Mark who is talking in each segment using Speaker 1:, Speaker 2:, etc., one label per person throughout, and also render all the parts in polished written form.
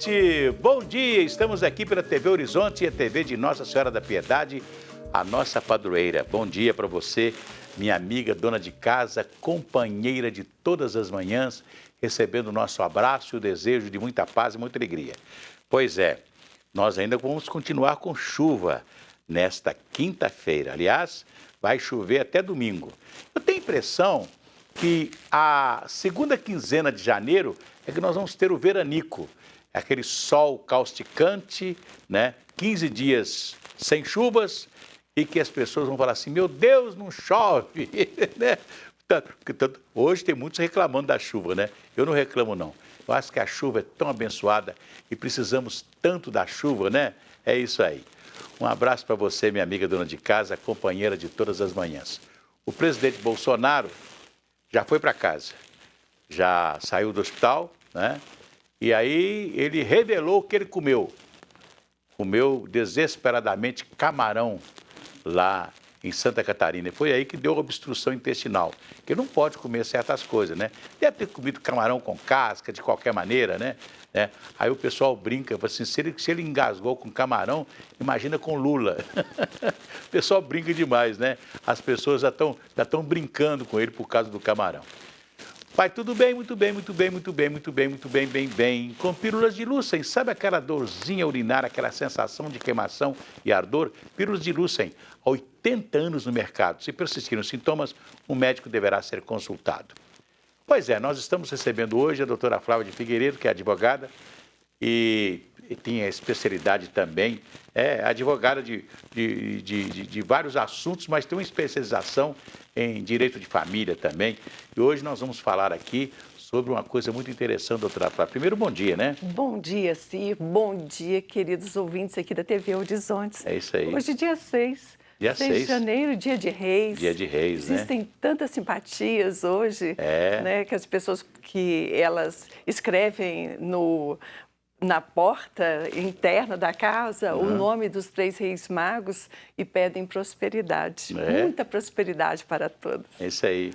Speaker 1: gente! Bom dia! Estamos aqui pela TV Horizonte e a TV de Nossa Senhora da Piedade, a nossa padroeira. Bom dia para você, minha amiga, dona de casa, companheira de todas as manhãs, recebendo o nosso abraço e o desejo de muita paz e muita alegria. Pois é, nós ainda vamos continuar com chuva nesta quinta-feira. Aliás, vai chover até domingo. Eu tenho a impressão que a segunda quinzena de janeiro é que nós vamos ter o veranico. Aquele sol causticante, né? 15 dias sem chuvas e que as pessoas vão falar assim, meu Deus, não chove, né? Hoje tem muitos reclamando da chuva, né? Eu não reclamo, não. Eu acho que a chuva é tão abençoada e precisamos tanto da chuva, né? É isso aí. Um abraço para você, minha amiga dona de casa, companheira de todas as manhãs. O presidente Bolsonaro já foi para casa, já saiu do hospital, né? E aí ele revelou o que ele comeu. Comeu desesperadamente camarão lá em Santa Catarina. E foi aí que deu obstrução intestinal. Porque não pode comer certas coisas, né? Deve ter comido camarão com casca, de qualquer maneira, né? Aí o pessoal brinca, assim, se ele engasgou com camarão, imagina com Lula. O pessoal brinca demais, né? As pessoas já estão brincando com ele por causa do camarão. Pai, tudo bem, muito bem, muito bem, muito bem, muito bem, muito bem, bem, bem. Com pílulas de Lucem, sabe aquela dorzinha urinária, aquela sensação de queimação e ardor? Pílulas de Lucem, há 80 anos no mercado. Se persistirem os sintomas, o médico deverá ser consultado. Pois é, nós estamos recebendo hoje a doutora Flávia de Figueiredo, que é advogada e tem a especialidade também, é advogada de vários assuntos, mas tem uma especialização em direito de família também. E hoje nós vamos falar aqui sobre uma coisa muito interessante, doutora Flávia. Primeiro, bom dia, né?
Speaker 2: Bom dia, Cir. Bom dia, queridos ouvintes aqui da TV Horizontes.
Speaker 1: É isso aí.
Speaker 2: Hoje, dia 6.
Speaker 1: Dia
Speaker 2: 6 de janeiro, dia de Reis.
Speaker 1: Dia de Reis, né?
Speaker 2: Existem tantas simpatias hoje, né? Que as pessoas elas escrevem na porta interna da casa o nome dos 3 reis magos e pedem prosperidade. Muita prosperidade para todos.
Speaker 1: É isso aí.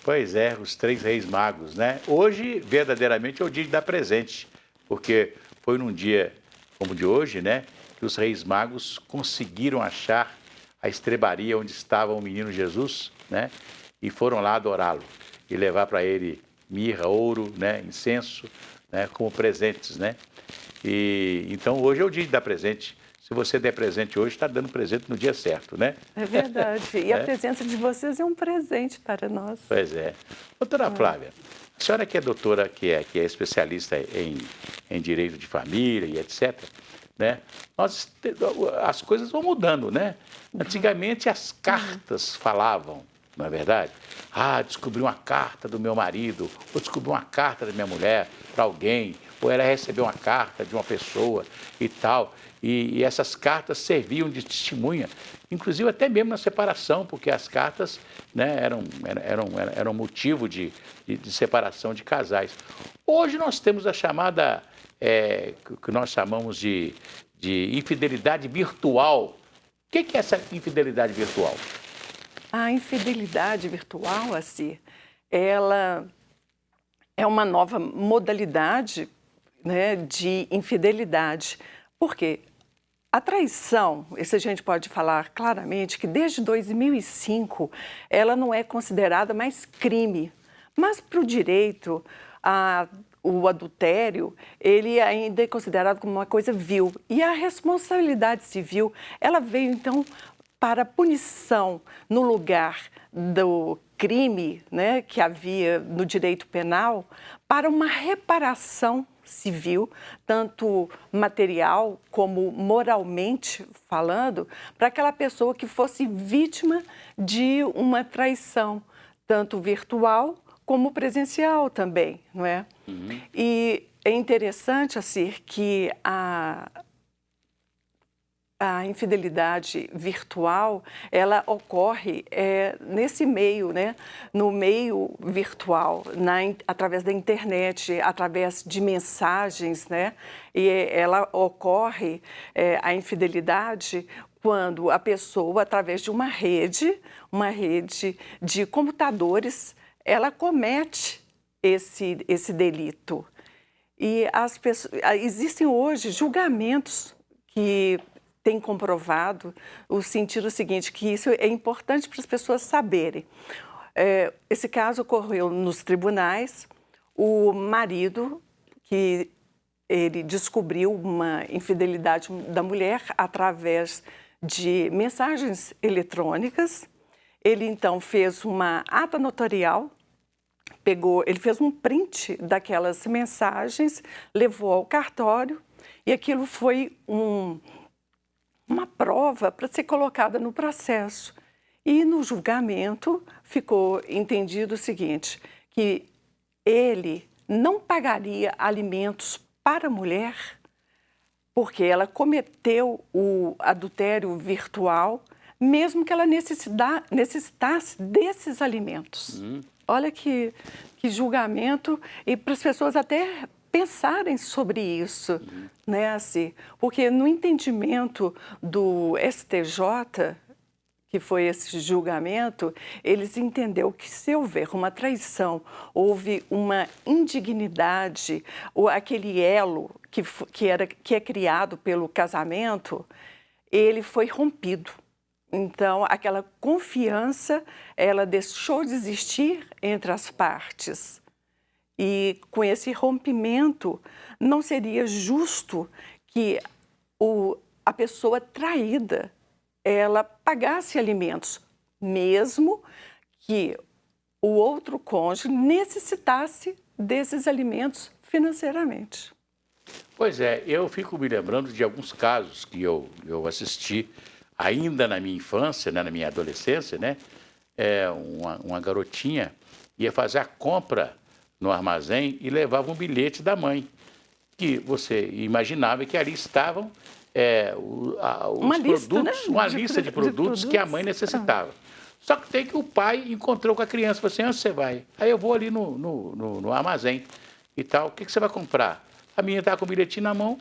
Speaker 1: Pois é, os 3 reis magos, né? Hoje, verdadeiramente, é o dia de dar presente, porque foi num dia como o de hoje, né, que os reis magos conseguiram achar a estrebaria onde estava o menino Jesus, né, e foram lá adorá-lo e levar para ele mirra, ouro, né, incenso, né, como presentes, né? E então hoje é o dia de dar presente. Se você der presente hoje, está dando presente no dia certo, né?
Speaker 2: É verdade. E a presença de vocês é um presente para nós.
Speaker 1: Pois é. Doutora Flávia, a senhora que é doutora, que é especialista em direito de família e etc., né? As coisas vão mudando, né? Antigamente as cartas falavam, não é verdade? Ah, descobri uma carta do meu marido, ou descobri uma carta da minha mulher para alguém, ou ela recebeu uma carta de uma pessoa e tal. E essas cartas serviam de testemunha, inclusive até mesmo na separação, porque as cartas, né, eram motivo de separação de casais. Hoje nós temos a chamada, que nós chamamos de infidelidade virtual. O que é essa infidelidade virtual?
Speaker 2: A infidelidade virtual, assim, ela é uma nova modalidade, né, de infidelidade. Por quê? A traição, isso a gente pode falar claramente que desde 2005 ela não é considerada mais crime, mas para o direito, o adultério, ele ainda é considerado como uma coisa vil. E a responsabilidade civil, ela veio então para a punição no lugar do crime, né, que havia no direito penal, para uma reparação civil, tanto material como moralmente falando, para aquela pessoa que fosse vítima de uma traição, tanto virtual como presencial também, não é? E é interessante, assim, que a infidelidade virtual, ela ocorre nesse meio, né? No meio virtual, através da internet, através de mensagens, né? E ela ocorre, a infidelidade, quando a pessoa, através de uma rede de computadores, ela comete esse delito. E existem hoje julgamentos que têm comprovado o sentido seguinte, que isso é importante para as pessoas saberem. Esse caso ocorreu nos tribunais. O marido, que ele descobriu uma infidelidade da mulher através de mensagens eletrônicas. Ele, então, fez uma ata notarial, ele fez um print daquelas mensagens, levou ao cartório e aquilo foi uma prova para ser colocada no processo. E no julgamento ficou entendido o seguinte, que ele não pagaria alimentos para a mulher porque ela cometeu o adultério virtual, mesmo que ela necessitasse desses alimentos. Olha que julgamento, e para as pessoas até pensarem sobre isso, né, assim, porque no entendimento do STJ, que foi esse julgamento, eles entenderam que se houver uma traição, houve uma indignidade, ou aquele elo que é criado pelo casamento, ele foi rompido. Então, aquela confiança, ela deixou de existir entre as partes. E com esse rompimento, não seria justo que a pessoa traída ela pagasse alimentos, mesmo que o outro cônjuge necessitasse desses alimentos financeiramente.
Speaker 1: Pois é, eu fico me lembrando de alguns casos que eu assisti ainda na minha infância, né, na minha adolescência, né? Uma garotinha ia fazer a compra no armazém e levava um bilhete da mãe, que você imaginava que ali estavam
Speaker 2: uma lista,
Speaker 1: produtos,
Speaker 2: né?
Speaker 1: uma lista de produtos que a mãe necessitava. Só que tem que o pai encontrou com a criança, falou assim, onde você vai? Aí eu vou ali no armazém e tal, o que você vai comprar? A menina estava com o bilhetinho na mão,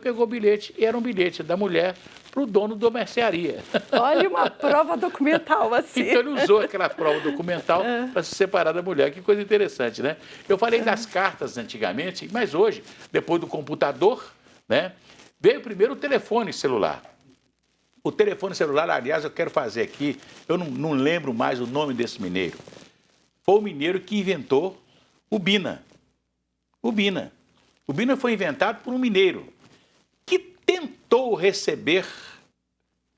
Speaker 1: pegou o bilhete, e era um bilhete da mulher para o dono da mercearia.
Speaker 2: Olha, uma prova documental assim.
Speaker 1: Então ele usou aquela prova documental para se separar da mulher. Que coisa interessante, né? Eu falei das cartas antigamente, mas hoje, depois do computador, né, veio primeiro o telefone celular. O telefone celular, aliás, eu quero fazer aqui, eu não lembro mais o nome desse mineiro. Foi o mineiro que inventou o Bina. O Bina. O Bina foi inventado por um mineiro que tentou receber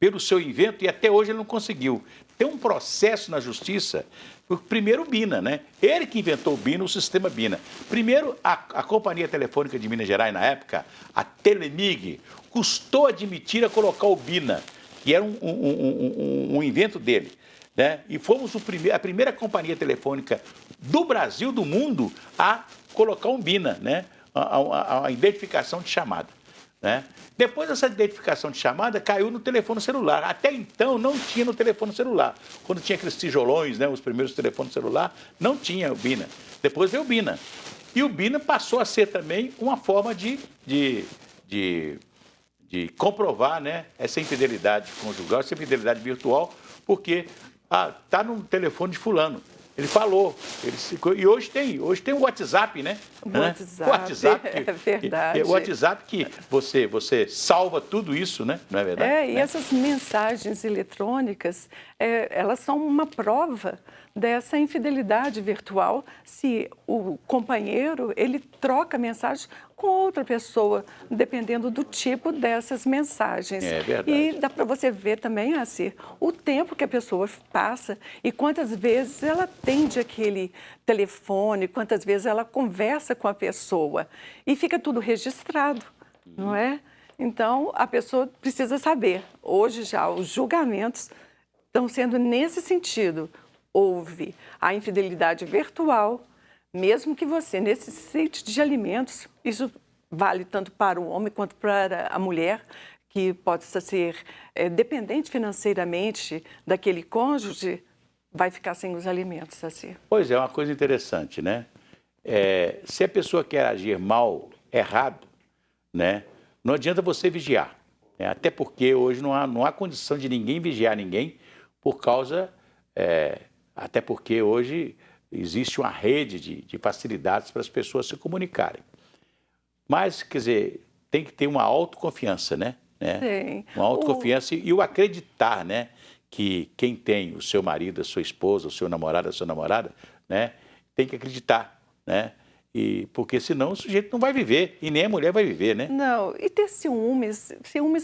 Speaker 1: pelo seu invento e até hoje ele não conseguiu. Tem um processo na justiça, primeiro o Bina, né? Ele que inventou o Bina, o sistema Bina. Primeiro, a Companhia Telefônica de Minas Gerais, na época, a Telemig, custou admitir a colocar o Bina, que era um invento dele, né? E fomos a primeira companhia telefônica do Brasil, do mundo, a colocar um Bina, né? A identificação de chamada, né? Depois dessa identificação de chamada, caiu no telefone celular. Até então, não tinha no telefone celular. Quando tinha aqueles tijolões, né, os primeiros telefones celular, não tinha o Bina. Depois veio o Bina. E o Bina passou a ser também uma forma de comprovar, né, essa infidelidade conjugal, essa infidelidade virtual, porque está no telefone de fulano. Ele falou, e hoje tem o WhatsApp, né?
Speaker 2: O WhatsApp, é verdade.
Speaker 1: O WhatsApp que você salva tudo isso, né? Não é verdade?
Speaker 2: E essas mensagens eletrônicas, elas são uma prova dessa infidelidade virtual, se o companheiro, ele troca mensagens com outra pessoa, dependendo do tipo dessas mensagens.
Speaker 1: É verdade.
Speaker 2: E dá para você ver também, assim, o tempo que a pessoa passa e quantas vezes ela atende aquele telefone, quantas vezes ela conversa com a pessoa. E fica tudo registrado, não é? Então, a pessoa precisa saber. Hoje já os julgamentos estão sendo nesse sentido. Houve a infidelidade virtual, mesmo que você necessite de alimentos, isso vale tanto para o homem quanto para a mulher, que pode ser dependente financeiramente daquele cônjuge, vai ficar sem os alimentos, assim.
Speaker 1: Pois é, uma coisa interessante, né? Se a pessoa quer agir mal, errado, né, não adianta você vigiar, né? Até porque hoje não há condição de ninguém vigiar ninguém, por causa... até porque hoje existe uma rede de facilidades para as pessoas se comunicarem. Mas, quer dizer, tem que ter uma autoconfiança, né?
Speaker 2: Tem.
Speaker 1: Uma autoconfiança e o acreditar, né? Que quem tem o seu marido, a sua esposa, o seu namorado, a sua namorada, né? Tem que acreditar, né? E, porque senão o sujeito não vai viver, e nem a mulher vai viver, né?
Speaker 2: Não, e ter ciúmes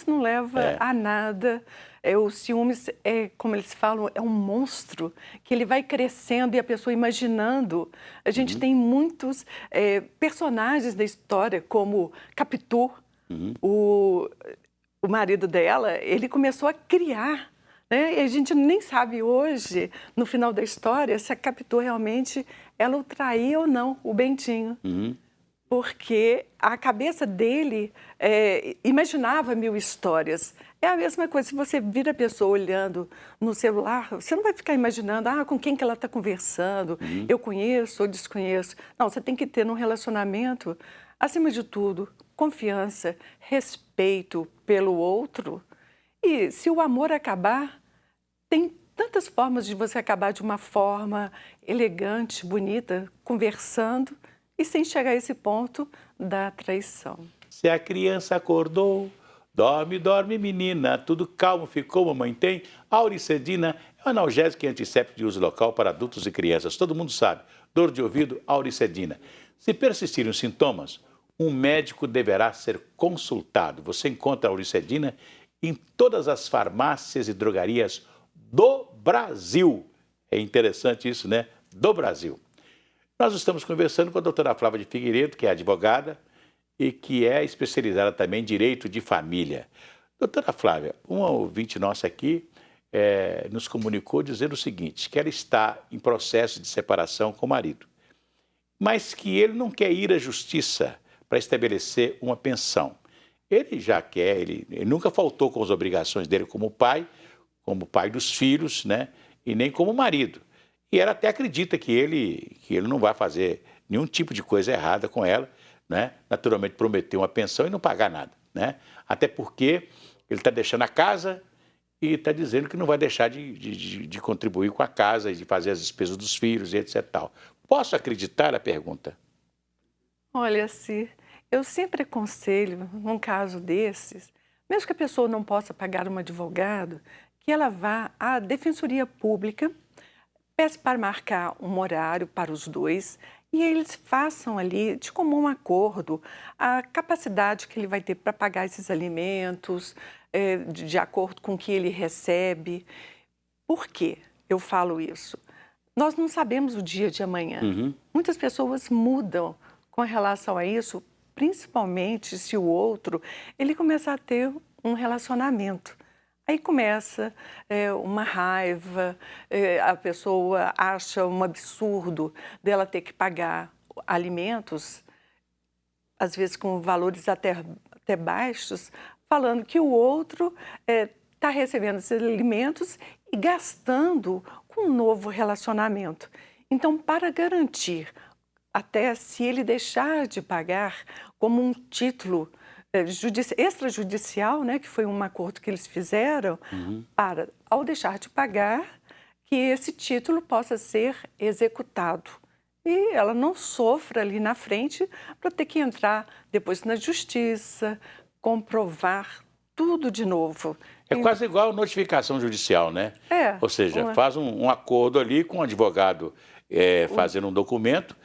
Speaker 2: não leva a nada. O ciúmes é, como eles falam, é um monstro que ele vai crescendo e a pessoa imaginando. A gente tem muitos personagens da história, como Capitu, o marido dela, ele começou a criar, né? E a gente nem sabe hoje, no final da história, se a Capitu realmente ela o traía ou não, o Bentinho. Porque a cabeça dele imaginava mil histórias. É a mesma coisa, se você vira a pessoa olhando no celular, você não vai ficar imaginando, com quem que ela está conversando, eu conheço ou desconheço. Não, você tem que ter num relacionamento, acima de tudo, confiança, respeito pelo outro. E se o amor acabar, tem tantas formas de você acabar de uma forma elegante, bonita, conversando, e sem chegar a esse ponto da traição.
Speaker 1: Se a criança acordou, dorme, dorme menina, tudo calmo ficou, mamãe tem. Auricedina é um analgésico e antisséptico de uso local para adultos e crianças. Todo mundo sabe, dor de ouvido, Auricedina. Se persistirem os sintomas, um médico deverá ser consultado. Você encontra a Auricedina em todas as farmácias e drogarias do Brasil. É interessante isso, né? Do Brasil. Nós estamos conversando com a doutora Flávia de Figueiredo, que é advogada e que é especializada também em direito de família. Doutora Flávia, uma ouvinte nossa aqui nos comunicou dizendo o seguinte, que ela está em processo de separação com o marido, mas que ele não quer ir à justiça para estabelecer uma pensão. Ele já quer, ele nunca faltou com as obrigações dele como pai dos filhos, né? E nem como marido. E ela até acredita que ele não vai fazer nenhum tipo de coisa errada com ela, né? Naturalmente prometer uma pensão e não pagar nada, né? Até porque ele está deixando a casa e está dizendo que não vai deixar de contribuir com a casa e de fazer as despesas dos filhos e etc. Tal. Posso acreditar? A pergunta.
Speaker 2: Olha, eu sempre aconselho, num caso desses, mesmo que a pessoa não possa pagar um advogado, que ela vá à Defensoria Pública, peça para marcar um horário para os dois e eles façam ali, de comum acordo, a capacidade que ele vai ter para pagar esses alimentos, de acordo com o que ele recebe. Por que eu falo isso? Nós não sabemos o dia de amanhã. Muitas pessoas mudam com relação a isso, principalmente se o outro ele começar a ter um relacionamento. Aí começa uma raiva, a pessoa acha um absurdo dela ter que pagar alimentos, às vezes com valores até baixos, falando que o outro está recebendo esses alimentos e gastando com um novo relacionamento. Então, para garantir, até se ele deixar de pagar como um título extrajudicial, né, que foi um acordo que eles fizeram, para, ao deixar de pagar, que esse título possa ser executado. E ela não sofra ali na frente para ter que entrar depois na justiça, comprovar tudo de novo.
Speaker 1: É quase igual notificação judicial, né? Ou seja, faz um acordo ali com o advogado fazendo um documento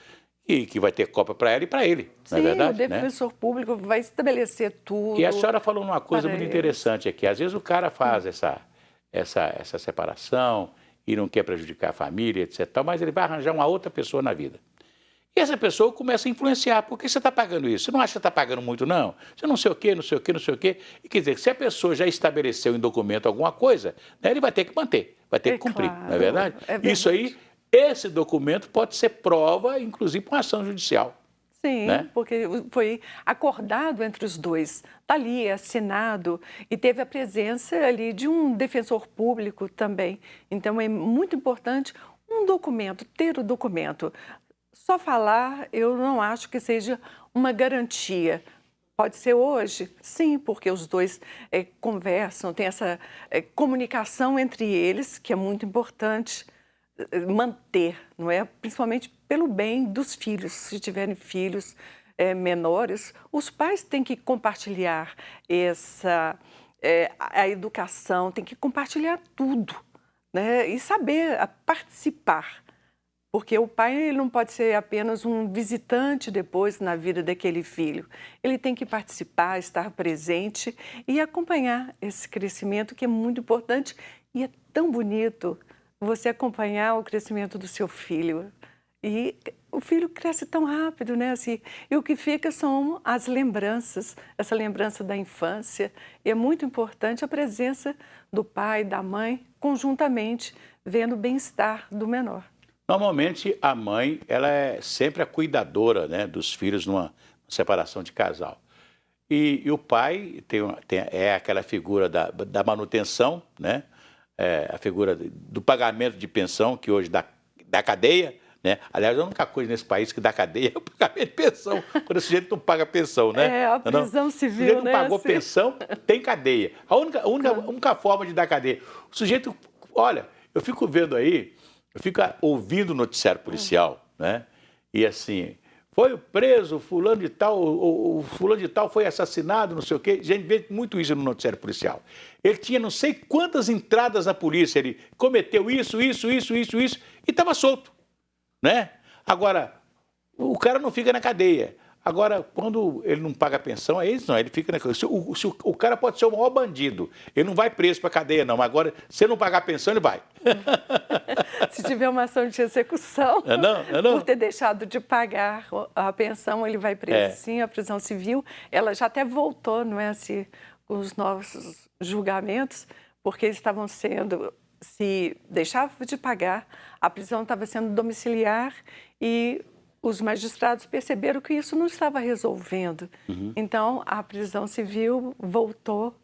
Speaker 1: e que vai ter cópia para ela e para ele, não é verdade?
Speaker 2: O defensor público vai estabelecer tudo.
Speaker 1: E a senhora falou uma coisa muito interessante aqui. Às vezes o cara faz essa separação e não quer prejudicar a família, etc. Mas ele vai arranjar uma outra pessoa na vida. E essa pessoa começa a influenciar. Por que você está pagando isso? Você não acha que você está pagando muito, não? Você não sei o quê, não sei o quê, não sei o quê. E quer dizer, se a pessoa já estabeleceu em documento alguma coisa, né, ele vai ter que manter, vai ter que cumprir,
Speaker 2: claro,
Speaker 1: não é verdade?
Speaker 2: É verdade?
Speaker 1: Isso aí, esse documento pode ser prova, inclusive, para uma ação judicial.
Speaker 2: Sim,
Speaker 1: né?
Speaker 2: Porque foi acordado entre os dois, está ali, assinado, e teve a presença ali de um defensor público também. Então, é muito importante um documento, ter o documento. Só falar, eu não acho que seja uma garantia. Pode ser hoje? Sim, porque os dois conversam, tem essa comunicação entre eles, que é muito importante manter, não é? Principalmente pelo bem dos filhos, se tiverem filhos, menores, os pais têm que compartilhar a educação, têm que compartilhar tudo, né? E saber participar. Porque o pai ele não pode ser apenas um visitante depois na vida daquele filho. Ele tem que participar, estar presente e acompanhar esse crescimento que é muito importante. E é tão bonito você acompanhar o crescimento do seu filho. E o filho cresce tão rápido, né? Assim, e o que fica são as lembranças, essa lembrança da infância. E é muito importante a presença do pai, da mãe, conjuntamente, vendo o bem-estar do menor.
Speaker 1: Normalmente, a mãe, ela é sempre a cuidadora, né, dos filhos numa separação de casal. E o pai é aquela figura da manutenção, né, a figura do pagamento de pensão, que hoje dá cadeia, né? Aliás, a única coisa nesse país que dá cadeia é o pagamento de pensão, quando o sujeito não paga pensão, né?
Speaker 2: É, a prisão civil,
Speaker 1: o sujeito
Speaker 2: né?
Speaker 1: não pagou
Speaker 2: Assim.
Speaker 1: pensão, tem cadeia. A única forma de dar cadeia. O sujeito, olha, eu fico vendo aí, eu fico ouvindo o noticiário policial, né? E assim, foi preso, fulano de tal, o fulano de tal foi assassinado, não sei o quê. A gente vê muito isso no noticiário policial. Ele tinha não sei quantas entradas na polícia, ele cometeu isso, e estava solto, né? Agora, o cara não fica na cadeia. Agora, quando ele não paga a pensão, é isso não, ele fica na cadeia. O cara pode ser o maior bandido, ele não vai preso para a cadeia não, mas agora, se ele não pagar a pensão, ele vai.
Speaker 2: Se tiver uma ação de execução, por ter deixado de pagar a pensão, ele vai preso. Sim, a prisão civil, ela já até voltou, não é assim, com os novos julgamentos, porque eles estavam sendo, se deixava de pagar, a prisão estava sendo domiciliar e os magistrados perceberam que isso não estava resolvendo. Então, a prisão civil voltou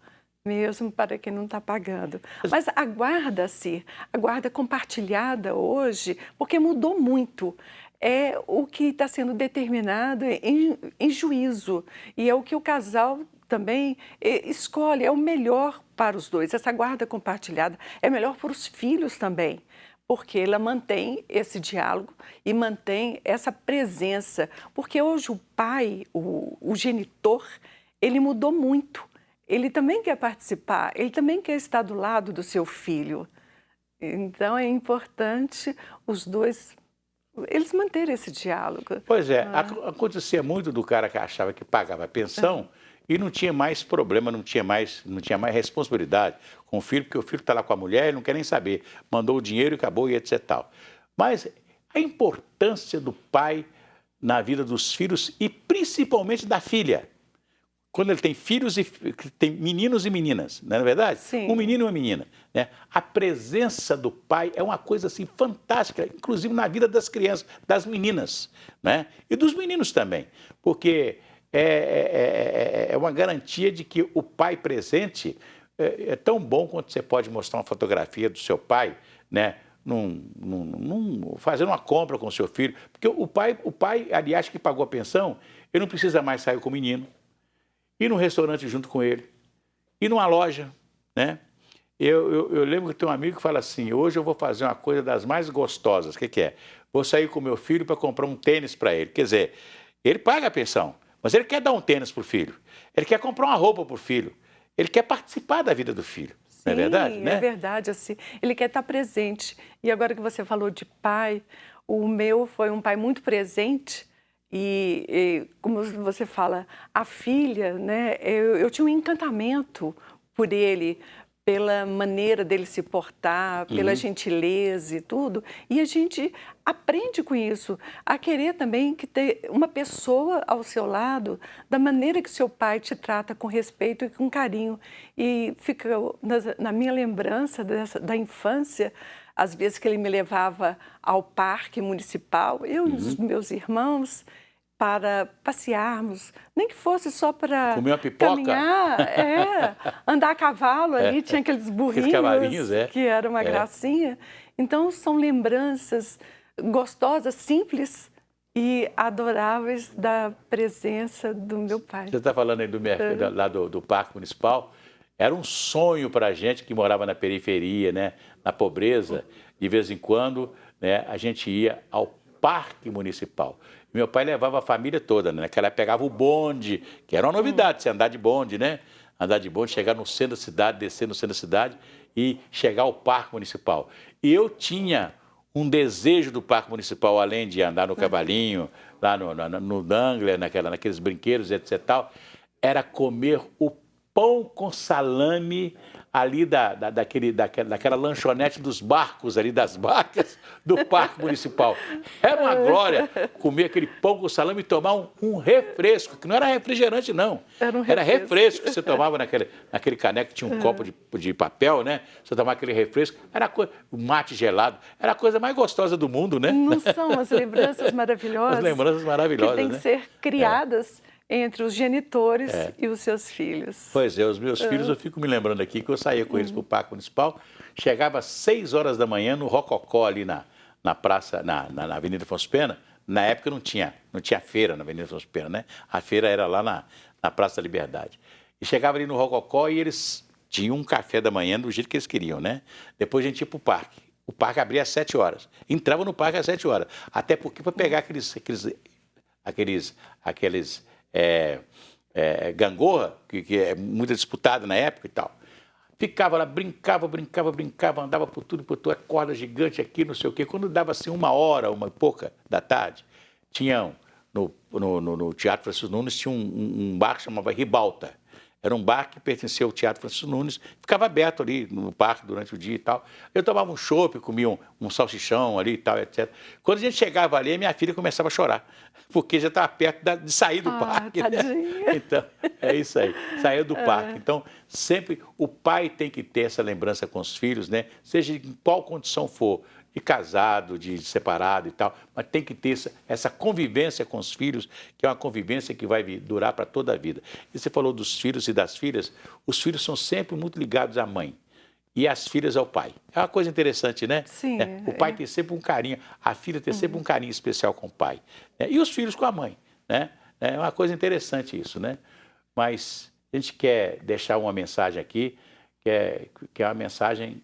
Speaker 2: mesmo para quem não está pagando. Mas a guarda compartilhada hoje, porque mudou muito, é o que está sendo determinado em juízo. E é o que o casal também escolhe, é o melhor para os dois. Essa guarda compartilhada é melhor para os filhos também, porque ela mantém esse diálogo e mantém essa presença. Porque hoje o pai, o genitor, ele mudou muito. Ele também quer participar, ele também quer estar do lado do seu filho. Então, é importante os dois, eles manterem esse diálogo.
Speaker 1: Pois é, acontecia muito do cara que achava que pagava pensão e não tinha mais problema, não tinha mais responsabilidade com o filho, porque o filho está lá com a mulher e não quer nem saber. Mandou o dinheiro e acabou e etc. Tal. Mas a importância do pai na vida dos filhos e principalmente da filha. Quando ele tem filhos, tem meninos e meninas, não é verdade?
Speaker 2: Sim.
Speaker 1: Um menino e uma menina, né? A presença do pai é uma coisa assim fantástica, inclusive na vida das crianças, das meninas, né? E dos meninos também, porque é uma garantia de que o pai presente é tão bom quanto você pode mostrar uma fotografia do seu pai, né? Fazendo uma compra com o seu filho, porque o pai, aliás, que pagou a pensão, ele não precisa mais sair com o menino, ir num restaurante junto com ele, ir numa loja, né? Eu lembro que tem um amigo que fala assim, hoje eu vou fazer uma coisa das mais gostosas, o que é? Vou sair com meu filho para comprar um tênis para ele. Quer dizer, ele paga a pensão, mas ele quer dar um tênis para o filho, ele quer comprar uma roupa para o filho, ele quer participar da vida do filho.
Speaker 2: Sim,
Speaker 1: não é verdade?
Speaker 2: É verdade, assim, ele quer estar presente. E agora que você falou de pai, o meu foi um pai muito presente. E como você fala, a filha, né? Eu tinha um encantamento por ele, pela maneira dele se portar, pela gentileza e tudo. E a gente aprende com isso, a querer também que ter uma pessoa ao seu lado, da maneira que seu pai te trata com respeito e com carinho. E fica na minha lembrança da infância, às vezes que ele me levava ao parque municipal, eu e os meus irmãos, para passearmos, nem que fosse só para
Speaker 1: comer uma pipoca,
Speaker 2: caminhar, andar a cavalo ali, tinha aqueles burrinhos, que era uma gracinha. Então, são lembranças gostosas, simples e adoráveis da presença do meu pai.
Speaker 1: Você está falando aí lá do Parque Municipal, era um sonho para a gente que morava na periferia, né, na pobreza, de vez em quando, né, a gente ia ao Parque Municipal. Meu pai levava a família toda, né? Naquela época pegava o bonde, que era uma novidade, você andar de bonde, né? Andar de bonde, chegar no centro da cidade, descer no centro da cidade e chegar ao Parque Municipal. E eu tinha um desejo do Parque Municipal, além de andar no cavalinho, lá no Dangler, naqueles brinquedos, etc. Tal, era comer o pão com salame ali daquela lanchonete dos barcos, ali das barcas do Parque Municipal. Era uma glória comer aquele pão com salame e tomar um refresco, que não era refrigerante, não. Era refresco que você tomava naquele caneco, que tinha um copo de papel, né? Você tomava aquele refresco, era um mate gelado, era a coisa mais gostosa do mundo, né?
Speaker 2: Não são as lembranças maravilhosas?
Speaker 1: As lembranças maravilhosas,
Speaker 2: que têm
Speaker 1: né?
Speaker 2: que ser criadas entre os genitores e os seus filhos.
Speaker 1: Pois é, os meus filhos, eu fico me lembrando aqui que eu saía com eles para o Parque Municipal, chegava às 6 horas da manhã no Rococó, ali na praça, na Avenida Afonso Pena. Na época não tinha feira na Avenida Afonso Pena, né? A feira era lá na Praça da Liberdade. E chegava ali no Rococó e eles tinham um café da manhã do jeito que eles queriam, né? Depois a gente ia para o parque. O parque abria às 7 horas. Entrava no parque às 7 horas. Até porque para pegar aqueles gangorra, que é muito disputado na época e tal. Ficava lá, brincava, andava por tudo, corda gigante aqui, não sei o quê. Quando dava assim 1h, 1h e da tarde, tinham no Teatro Francisco Nunes, tinha um bar que chamava Ribalta. Era um bar que pertencia ao Teatro Francisco Nunes, ficava aberto ali no parque durante o dia e tal. Eu tomava um chopp, comia um salsichão ali e tal, etc. Quando a gente chegava ali, a minha filha começava a chorar, porque já estava perto de sair do parque. Né? Então, é isso aí, saiu do parque. Então, sempre o pai tem que ter essa lembrança com os filhos, né? Seja em qual condição for, de casado, de separado e tal, mas tem que ter essa convivência com os filhos, que é uma convivência que vai durar para toda a vida. E você falou dos filhos e das filhas, os filhos são sempre muito ligados à mãe e as filhas ao pai. É uma coisa interessante, né?
Speaker 2: Sim.
Speaker 1: O pai tem sempre um carinho, a filha tem sempre um carinho especial com o pai. E os filhos com a mãe, né? É uma coisa interessante isso, né? Mas a gente quer deixar uma mensagem aqui, que é a mensagem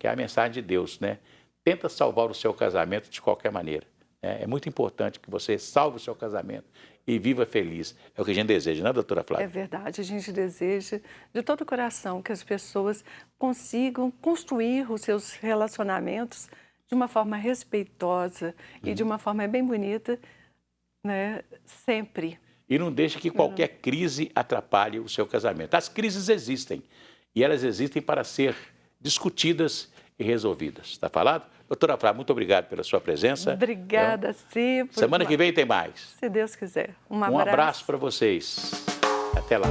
Speaker 1: de Deus, né? Tenta salvar o seu casamento de qualquer maneira. É muito importante que você salve o seu casamento e viva feliz. É o que a gente deseja, não é, doutora Flávia?
Speaker 2: É verdade, a gente deseja de todo o coração que as pessoas consigam construir os seus relacionamentos de uma forma respeitosa e de uma forma bem bonita, né? Sempre.
Speaker 1: E não deixe que qualquer crise atrapalhe o seu casamento. As crises existem e elas existem para ser discutidas e resolvidas. Está falado? Doutora Flávia, muito obrigado pela sua presença.
Speaker 2: Obrigada, sim.
Speaker 1: Semana que vem tem mais.
Speaker 2: Se Deus quiser.
Speaker 1: Um abraço para vocês. Até lá.